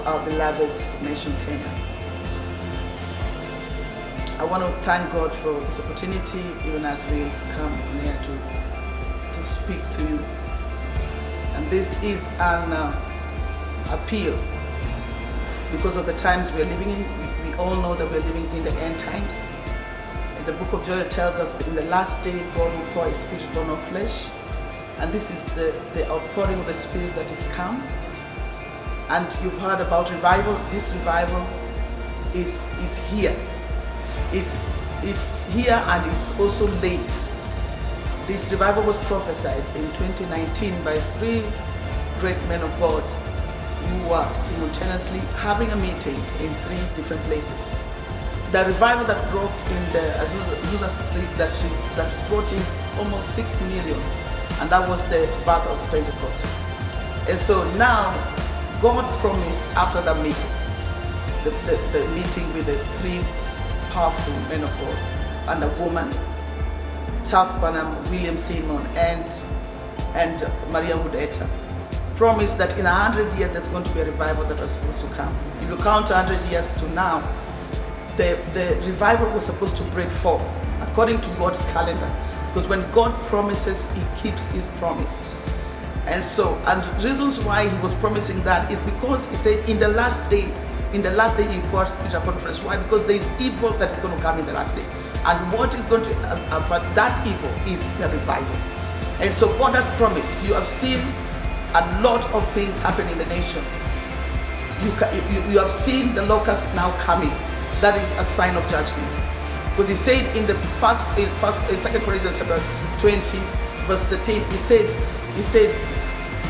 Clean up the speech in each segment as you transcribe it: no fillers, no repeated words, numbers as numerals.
our beloved nation, Kenya. I want to thank God for this opportunity, even as we come here to speak to you. And this is an appeal because of the times we are living in. We all know that we are living in the end times. In the book of Joel, it tells us that in the last day, God will pour His Spirit upon all flesh. And this is the outpouring of the Spirit that is come. And you've heard about revival. This revival is here. It's here and it's also late. This revival was prophesied in 2019 by 3 great men of God who were simultaneously having a meeting in 3 different places. The revival that broke in the Azusa Street that brought in almost 6 million, and that was the birth of Pentecost. And so now God promised after that meeting, the meeting with the 3 powerful men of God and a woman, Charles Branham, William Seymour, and Maria Mudeta, promised that in 100 years there's going to be a revival that was supposed to come. If you count 100 years to now, the revival was supposed to break forth according to God's calendar, because when God promises, He keeps His promise. And reasons why He was promising that is because He said in the last day He poured Spirit upon flesh. Why? Because there is evil that is going to come in the last day. And what is going to avert that evil is the revival. And so God has promised. You have seen a lot of things happen in the nation. You have seen the locusts now coming. That is a sign of judgment. Because He said in 2 Corinthians chapter 20, verse 13, He said,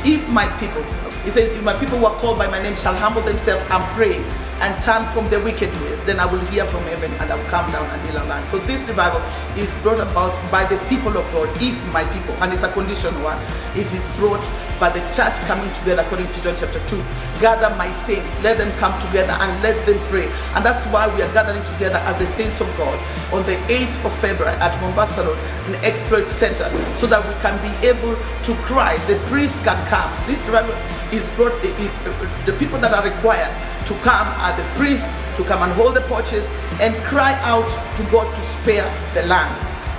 if my people who are called by my name shall humble themselves and pray and turn from their wicked ways, then I will hear from heaven and I will come down and heal our land. So this revival is brought about by the people of God, if my people, and it's a conditional one. It is brought by the church coming together according to John chapter 2. Gather my saints, let them come together and let them pray. And that's why we are gathering together as the saints of God on the 8th of February at Mombasa Road, an exploit center, so that we can be able to cry. The priests can come. This revival is brought, the people that are required to come are the priests, to come and hold the porches and cry out to God to spare the land.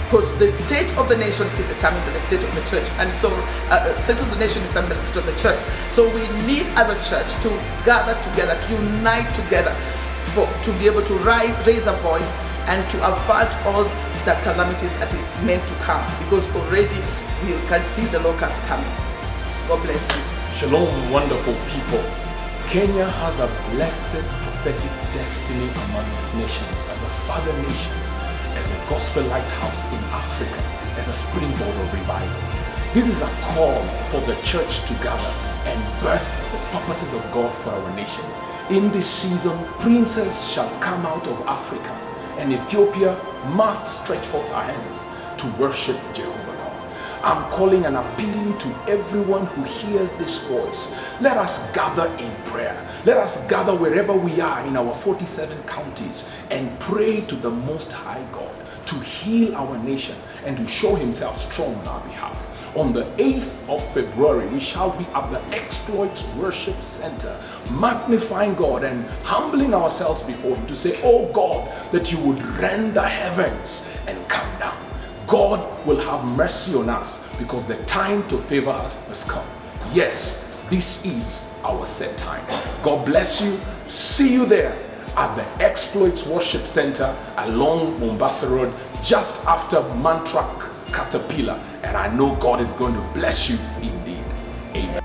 Because the state of the nation is determined by the state of the church. And so state of the nation is determined by the state of the church. So we need as a church to gather together, to unite together, to be able to raise a voice and to avert all the calamities that is meant to come. Because already we can see the locusts coming. God bless you. Shalom, wonderful people. Kenya has a blessed prophetic destiny among its nations as a father nation, as a gospel lighthouse in Africa, as a springboard of revival. This is a call for the church to gather and birth the purposes of God for our nation. In this season, princes shall come out of Africa, and Ethiopia must stretch forth her hands to worship Jehovah. I'm calling and appealing to everyone who hears this voice. Let us gather in prayer. Let us gather wherever we are in our 47 counties and pray to the Most High God to heal our nation and to show Himself strong on our behalf. On the 8th of February, we shall be at the Exploits Worship Center, magnifying God and humbling ourselves before Him to say, oh God, that You would rend the heavens and come down. God will have mercy on us because the time to favor us has come. Yes, this is our set time. God bless you. See you there at the Exploits Worship Center along Mombasa Road, just after Mantrak Caterpillar. And I know God is going to bless you indeed. Amen.